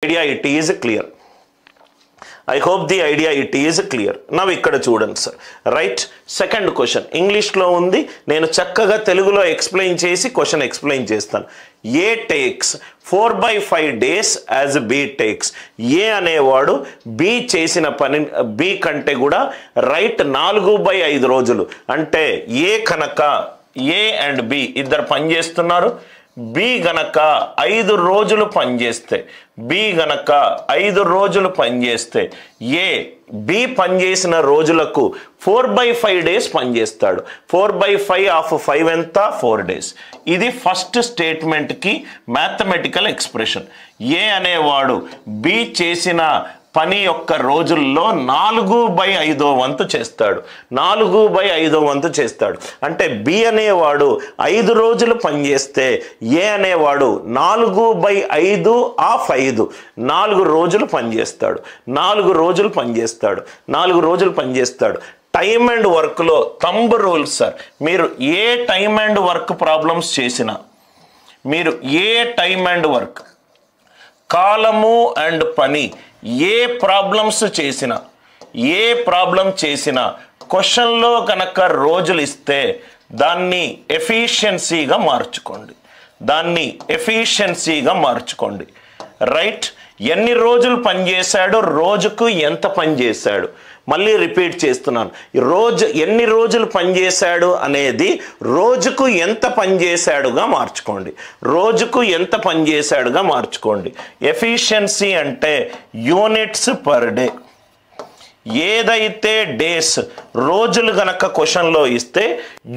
idea it is clear. I hope the idea it is clear. Now ikkada చూడండి sir. Right, second question ఇంగ్లీష్లో ఉంది, నేను చక్కగా తెలుగులో ఎక్స్ప్లెయిన్ చేసి క్వశ్చన్ ఎక్స్ప్లెయిన్ చేస్తాను. A takes 4/5 days as B takes. A అనేవాడు బి చేసిన పని బి కంటే కూడా రైట్ 4/5 రోజులు. అంటే ఏ కనుక ఏ అండ్ బి ఇద్దరు పనిచేస్తున్నారు. బి గనక 5 రోజులు పనిచేస్తే, బి గనక 5 రోజులు పనిచేస్తే ఏ బి పనిచేసిన రోజులకు 4/5 days పనిచేస్తాడు. 4/5 ఆఫ్ 5 ఎంత? 4 days. ఇది ఫస్ట్ స్టేట్మెంట్కి మ్యాథమెటికల్ ఎక్స్ప్రెషన్. ఏ అనేవాడు బి చేసిన పని యొక్క రోజుల్లో 4/5 వంతు చేస్తాడు. 4/5 వంతు చేస్తాడు. అంటే బి అనేవాడు 5 రోజులు పనిచేస్తే ఏ అనేవాడు 4/5 ఆఫ్ 5 4 రోజులు పనిచేస్తాడు. 4 రోజులు పనిచేస్తాడు. 4 రోజులు పనిచేస్తాడు. టైమ్ అండ్ వర్క్లో థంబ్ రూల్ సార్. మీరు ఏ టైమ్ అండ్ వర్క్ ప్రాబ్లమ్స్ చేసినా, మీరు ఏ టైమ్ అండ్ వర్క్ కాలము అండ్ పని ఏ ప్రాబ్లమ్స్ చేసినా, ఏ ప్రాబ్లం చేసినా క్వశ్చన్లో కనుక రోజులు ఇస్తే దాన్ని ఎఫిషియన్సీగా మార్చుకోండి. దాన్ని ఎఫిషియన్సీగా మార్చుకోండి. రైట్, ఎన్ని రోజులు పనిచేశాడు, రోజుకు ఎంత పని చేశాడు. మళ్ళీ రిపీట్ చేస్తున్నాను, ఎన్ని రోజులు పనిచేశాడు అనేది రోజుకు ఎంత పనిచేశాడుగా మార్చుకోండి. రోజుకు ఎంత పనిచేశాడుగా మార్చుకోండి. ఎఫిషియన్సీ అంటే యూనిట్స్ పర్ డే. ఏదైతే డేస్ రోజులు గనక క్వశ్చన్లో ఇస్తే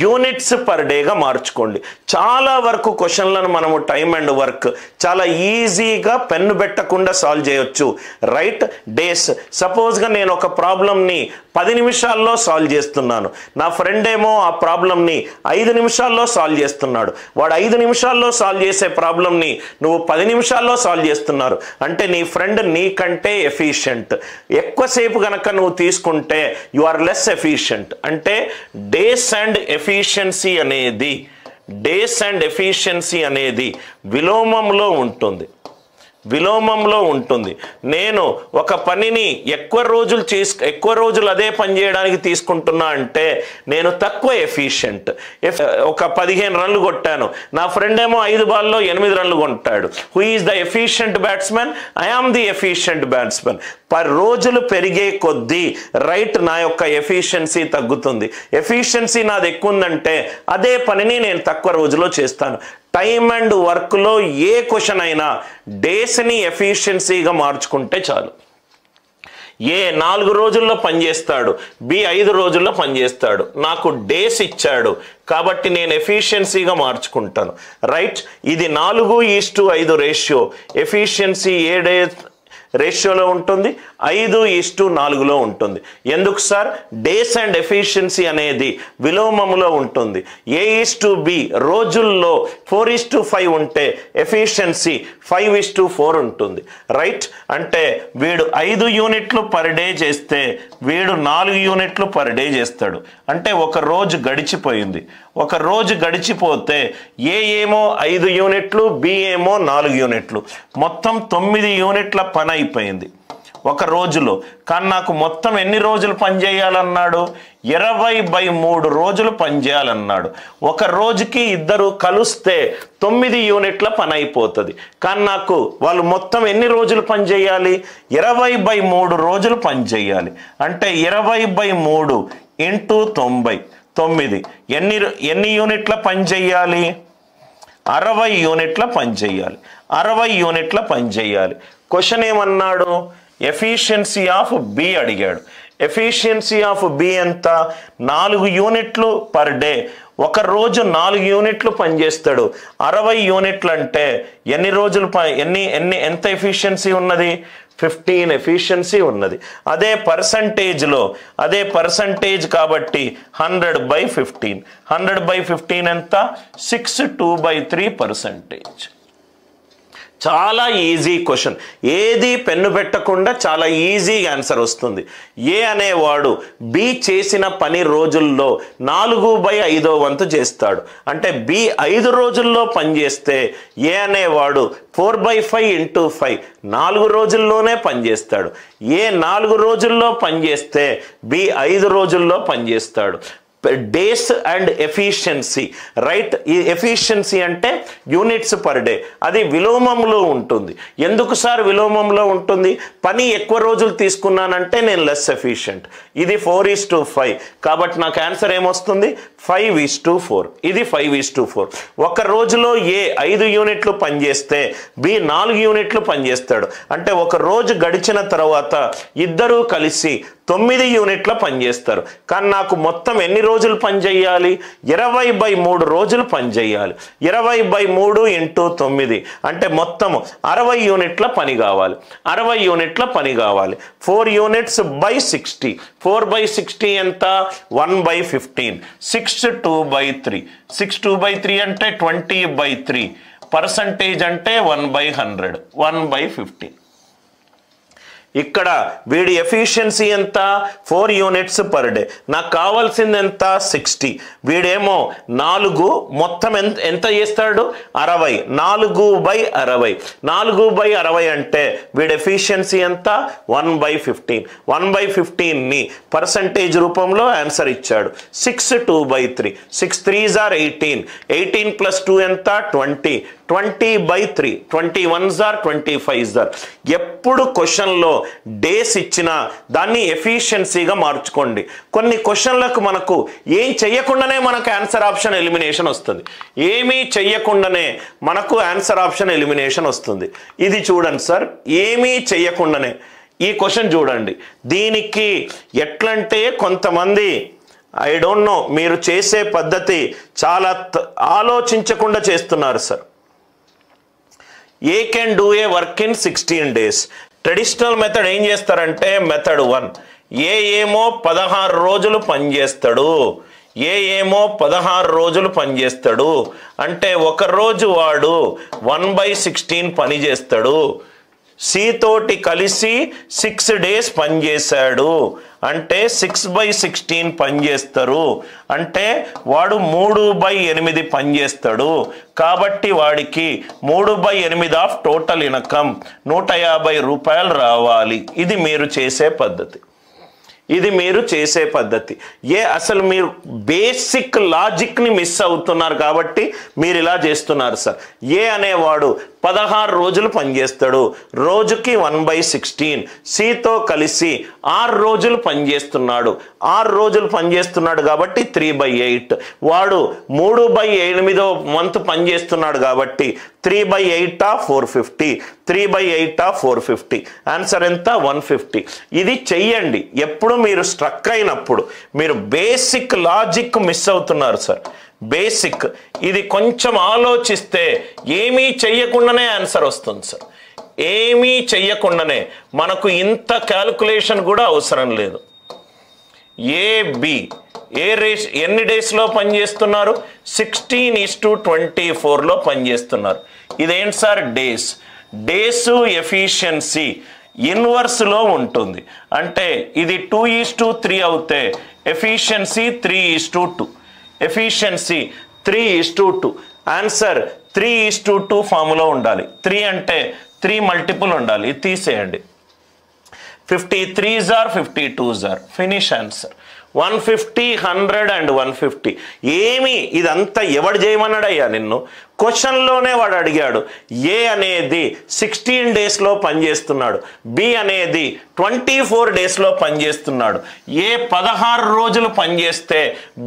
యూనిట్స్ పర్ డేగా మార్చుకోండి. చాలా వరకు క్వశ్చన్లను మనము టైమ్ అండ్ వర్క్ చాలా ఈజీగా పెన్ను పెట్టకుండా సాల్వ్ చేయొచ్చు. Right, days. సపోజ్గా నేను ఒక ప్రాబ్లంని 10 నిమిషాల్లో సాల్వ్ చేస్తున్నాను. నా ఫ్రెండ్ ఏమో ఆ ప్రాబ్లంని 5 నిమిషాల్లో సాల్వ్ చేస్తున్నాడు. వాడు 5 నిమిషాల్లో సాల్వ్ చేసే ప్రాబ్లంని నువ్వు 10 నిమిషాల్లో సాల్వ్ చేస్తున్నారు. అంటే నీ ఫ్రెండ్ నీకంటే ఎఫిషియెంట్. ఎక్కువసేపు కనుక నువ్వు తీసుకుంటే యు ఆర్ లెస్ ఎఫిషియెంట్. అంటే డేస్ అండ్ ఎఫిషియన్సీ అనేది విలోమంలో ఉంటుంది. విలోమంలో ఉంటుంది. నేను ఒక పనిని ఎక్కువ రోజులు అదే పని చేయడానికి తీసుకుంటున్నా అంటే నేను తక్కువ ఎఫిషియెంట్. ఒక 15 రన్లు కొట్టాను, నా ఫ్రెండ్ ఏమో 5 బాల్లో 8 రన్లు కొట్టాడు. Who is the efficient batsmen? I am the efficient batsmen. రోజులు పెరిగే కొద్దీ రైట్ నా యొక్క ఎఫిషియన్సీ తగ్గుతుంది. ఎఫిషియన్సీ నాది ఎక్కువ ఉందంటే అదే పనిని నేను తక్కువ రోజులో చేస్తాను. టైమ్ అండ్ వర్క్లో ఏ క్వశ్చన్ అయినా డేస్ని ఎఫిషియన్సీగా మార్చుకుంటే చాలు. ఏ 4 రోజుల్లో పనిచేస్తాడు, బి 5 రోజుల్లో పనిచేస్తాడు. నాకు డేస్ ఇచ్చాడు కాబట్టి నేను ఎఫిషియన్సీగా మార్చుకుంటాను. రైట్, ఇది 4:5 రేషియో. ఎఫిషియన్సీ ఏ డే రేషియోలో ఉంటుంది? 5:4లో ఉంటుంది. ఎందుకు సార్? డేస్ అండ్ ఎఫిషియన్సీ అనేది విలోమములో ఉంటుంది. A:B రోజుల్లో 4:5 ఉంటే ఎఫిషియన్సీ 5:4 ఉంటుంది. రైట్, అంటే వీడు 5 యూనిట్లు పర్ డే చేస్తే వీడు 4 యూనిట్లు పర్ డే చేస్తాడు. అంటే ఒక రోజు గడిచిపోయింది. ఒక రోజు గడిచిపోతే ఏ ఏమో 5 యూనిట్లు, బి ఏమో 4 యూనిట్లు, మొత్తం 9 యూనిట్ల పని అయిపోయింది ఒక రోజులో. కానీ నాకు మొత్తం ఎన్ని రోజులు పనిచేయాలన్నాడు? 20/3 రోజులు పనిచేయాలన్నాడు. ఒక రోజుకి ఇద్దరు కలిస్తే 9 యూనిట్ల పని అయిపోతుంది. కానీ నాకు వాళ్ళు మొత్తం ఎన్ని రోజులు పనిచేయాలి? 20/3 రోజులు పనిచేయాలి. అంటే 20/3 × 9 ఎన్ని యూనిట్ల పని చేయాలి? 60 యూనిట్ల పని చేయాలి. 60 యూనిట్ల పని చేయాలి. క్వశ్చన్ ఏమన్నాడు? ఎఫిషియన్సీ ఆఫ్ బి అడిగాడు. ఎఫిషియన్సీ ఆఫ్ బి ఎంత? 4 యూనిట్లు పర్ డే. ఒక రోజు 4 యూనిట్లు పనిచేస్తాడు. 60 యూనిట్లు అంటే ఎన్ని రోజులు ఎంత ఎఫిషియన్సీ ఉన్నది? 15 ఎఫిషియన్సీ ఉన్నది. అదే పర్సంటేజ్ కాబట్టి 100/15. 100/15 ఎంత? 6/2/3%. చాలా ఈజీ క్వశ్చన్, ఏది పెన్ను పెట్టకుండా చాలా ఈజీగా ఆన్సర్ వస్తుంది. ఏ అనేవాడు బి చేసిన పని రోజుల్లో 4/5 వంతు చేస్తాడు. అంటే బి 5 రోజుల్లో పని చేస్తే ఏ అనేవాడు 4/5 × 5 4 రోజుల్లోనే పనిచేస్తాడు. ఏ 4 రోజుల్లో పనిచేస్తే బి 5 రోజుల్లో పనిచేస్తాడు. Days and efficiency, right? ఈ ఎఫిషియన్సీ అంటే యూనిట్స్ పర్ డే, అది విలోమంలో ఉంటుంది. ఎందుకు సార్ విలోమంలో ఉంటుంది? పని ఎక్కువ రోజులు తీసుకున్నానంటే నేను లెస్ ఎఫిషియంట్. ఇది 4:5 కాబట్టి నాకు ఆన్సర్ ఏమొస్తుంది? 5:4. ఇది 5:4. ఒక రోజులో ఏ 5 యూనిట్లు పనిచేస్తే బి 4 యూనిట్లు పనిచేస్తాడు. అంటే ఒక రోజు గడిచిన తర్వాత ఇద్దరూ కలిసి 9 యూనిట్ల పనిచేస్తారు. కానీ నాకు మొత్తం ఎన్ని రోజులు పనిచేయాలి? 20/3 రోజులు పనిచేయాలి. 20/3 × 9 అంటే మొత్తం 60 యూనిట్ల పని కావాలి. 60 యూనిట్ల పని కావాలి. 4 యూనిట్స్ బై 60. 4/60 ఎంత? 1/15. 6 2/3. 6 2/3 అంటే 20/3. పర్సంటేజ్ అంటే 1/100. 1/15. ఇక్కడ వీడి ఎఫిషియన్సీ ఎంత? 4 యూనిట్స్ పర్ డే. నాకు కావాల్సింది ఎంత? 60. వీడేమో 4 మొత్తం ఎంత చేస్తాడు? 60. 4/60. 4/60 అంటే వీడి ఎఫిషియన్సీ ఎంత? 1/15. 1/15ని పర్సంటేజ్ రూపంలో ఆన్సర్ ఇచ్చాడు. 6 2/3. 6 3s are 18. 18 + 2 ఎంత? 20. 20/3. 21s are 25s are. ఎప్పుడు క్వశ్చన్లో డేస్ ఇచ్చినా దాన్ని ఎఫిషియన్సీగా మార్చుకోండి. కొన్ని క్వశ్చన్లకు మనకు ఏం చెయ్యకుండానే మనకు ఆన్సర్ ఆప్షన్ ఎలిమినేషన్ వస్తుంది. ఏమీ చెయ్యకుండానే మనకు ఆన్సర్ ఆప్షన్ ఎలిమినేషన్ వస్తుంది. ఇది చూడండి సార్, ఏమీ చెయ్యకుండానే ఈ క్వశ్చన్ చూడండి. దీనికి ఎట్లంటే కొంతమంది ఐ డోంట్ నో, మీరు చేసే పద్ధతి చాలా ఆలోచించకుండా చేస్తున్నారు sir. A can do a work in 16 days. Traditional method ఏం చేస్తారంటే మెథడ్ 1, ఏమో 16 రోజులు పనిచేస్తాడు. ఏమో 16 రోజులు పనిచేస్తాడు అంటే ఒక రోజు వాడు 1/16 పని చేస్తాడు. సి తోటి కలిసి 6 days పనిచేశాడు అంటే 6/16 పనిచేస్తారు. అంటే వాడు 3/8 పనిచేస్తాడు. కాబట్టి వాడికి 3/8 ఆఫ్ టోటల్ ఇన్కమ్ 150 రూపాయలు రావాలి. ఇది మీరు చేసే పద్ధతి. ఇది మీరు చేసే పద్ధతి. అసలు మీరు బేసిక్ లాజిక్ని మిస్ అవుతున్నారు కాబట్టి మీరు ఇలా చేస్తున్నారు సార్. అనేవాడు 16 రోజులు పనిచేస్తాడు. రోజుకి 1/16. సితో కలిసి 6 రోజులు పనిచేస్తున్నాడు. 6 రోజులు పనిచేస్తున్నాడు కాబట్టి 3/8. వాడు 3/8వ వంతు పనిచేస్తున్నాడు కాబట్టి 3/8 450. 3/8 450. ఆన్సర్ ఎంత? 150. ఇది చెయ్యండి. ఎప్పుడు మీరు స్ట్రక్ అయినప్పుడు మీరు బేసిక్ లాజిక్ మిస్ అవుతున్నారు సార్. బేసిక్ ఇది కొంచెం ఆలోచిస్తే ఏమీ చెయ్యకుండానే ఆన్సర్ వస్తుంది సార్. ఏమీ చెయ్యకుండానే మనకు ఇంత క్యాల్కులేషన్ కూడా అవసరం లేదు. ఎన్ని డేస్లో పనిచేస్తున్నారు? 16:24లో పనిచేస్తున్నారు. ఇదేంటి సార్? డేస్ ఎఫిషియన్సీ ఇన్వర్స్లో ఉంటుంది. అంటే ఇది 2:3 అవుతే ఎఫిషియన్సీ 3:2. ఎఫిషియన్సీ 3:2. ఆన్సర్ 3:2 ఫార్ములా ఉండాలి. 3 అంటే 3 మల్టిపుల్ ఉండాలి. ఇది తీసేయండి. 53s are 52s are. Finish answer. 150, 100 and 150. ఏమి ఇదంతా ఎవడు చేయమన్నాడయ్యా నిన్ను? క్వశ్చన్లోనే వాడు అడిగాడు. ఏ అనేది 16 daysలో పనిచేస్తున్నాడు. బి అనేది 24 daysలో పనిచేస్తున్నాడు. 16 రోజులు పనిచేస్తే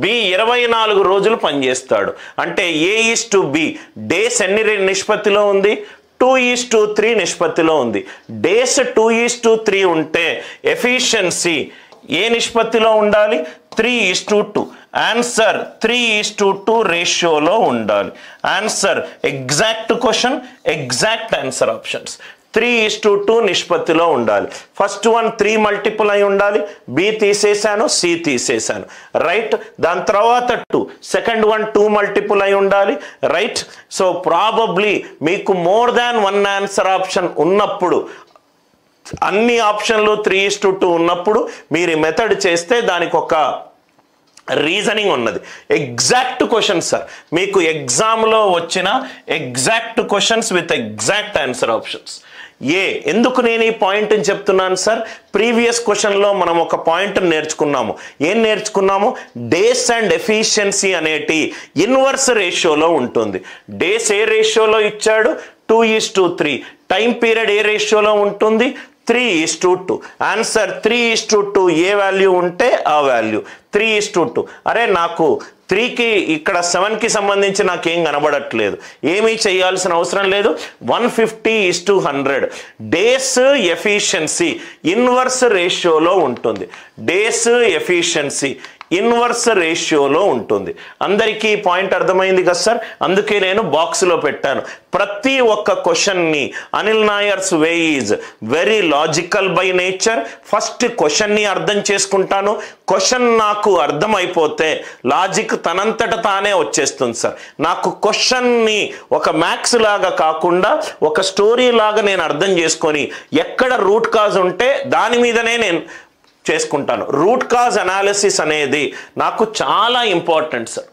బి 24 రోజులు పనిచేస్తాడు. అంటే A:B డేస్ ఎన్ని నిష్పత్తిలో ఉంది? 2:3 నిష్పత్తిలో ఉంది. డేస్ 2:3 ఉంటే ఎఫిషియన్సీ ఏ నిష్పత్తిలో ఉండాలి? 3:2. ఆన్సర్ 3:2 రేషియోలో ఉండాలి. Answer exact question, exact answer options. 3:2 నిష్పత్తిలో ఉండాలి. ఫస్ట్ వన్ 3 మల్టిపుల్ అయి ఉండాలి, బి తీసేశాను, సి తీసేశాను, రైట్. దాని తర్వాత 2, సెకండ్ వన్ 2 మల్టిపుల్ అయి ఉండాలి, రైట్. సో ప్రాబబ్లీ మీకు మోర్ దాన్ 1 ఆన్సర్ ఆప్షన్ ఉన్నప్పుడు, అన్ని ఆప్షన్లు 3:2 ఉన్నప్పుడు మీరు ఈ మెథడ్ చేస్తే దానికి ఒక రీజనింగ్ ఉన్నది. ఎగ్జాక్ట్ క్వశ్చన్స్ సార్, మీకు ఎగ్జామ్లో వచ్చిన exact questions with exact answer options. ఎందుకు నేను ఈ పాయింట్ చెప్తున్నాను సార్, ప్రీవియస్ క్వశ్చన్లో మనం ఒక పాయింట్ నేర్చుకున్నాము. ఏం నేర్చుకున్నాము? డేస్ అండ్ ఎఫిషియన్సీ అనేటి ఇన్వర్స్ రేషియోలో ఉంటుంది. డేస్ ఏ రేషియోలో ఇచ్చాడు? 2:3. టైం పీరియడ్ ఏ రేషియోలో ఉంటుంది? 3:2. ఆన్సర్ 3:2. ఏ వాల్యూ ఉంటే ఆ వాల్యూ 3:2. అరే నాకు 3కి ఇక్కడ 7కి సంబంధించి నాకేం కనబడట్లేదు, ఏమీ చేయాల్సిన అవసరం లేదు. 150:100 డేస్ ఎఫిషియన్సీ ఇన్వర్స్ రేషియోలో ఉంటుంది. డేస్ ఎఫిషియన్సీ ఇన్వర్స్ రేషియోలో ఉంటుంది. అందరికీ పాయింట్ అర్థమైంది కదా సార్? అందుకే నేను బాక్స్లో పెట్టాను. ప్రతి ఒక్క క్వశ్చన్ని Anil Nair's way is very logical by nature. First క్వశ్చన్ని అర్థం చేసుకుంటాను. క్వశ్చన్ నాకు అర్థమైపోతే లాజిక్ తనంతట తానే వచ్చేస్తుంది సార్. నాకు క్వశ్చన్ని ఒక మ్యాథ్స్ లాగా కాకుండా ఒక స్టోరీ లాగా నేను అర్థం చేసుకొని ఎక్కడ రూట్ కాజ్ ఉంటే దాని మీదనే నేను చేసుకుంటాను. రూట్ కాజ్ అనాలిసిస్ అనేది నాకు చాలా ఇంపార్టెంట్ సార్.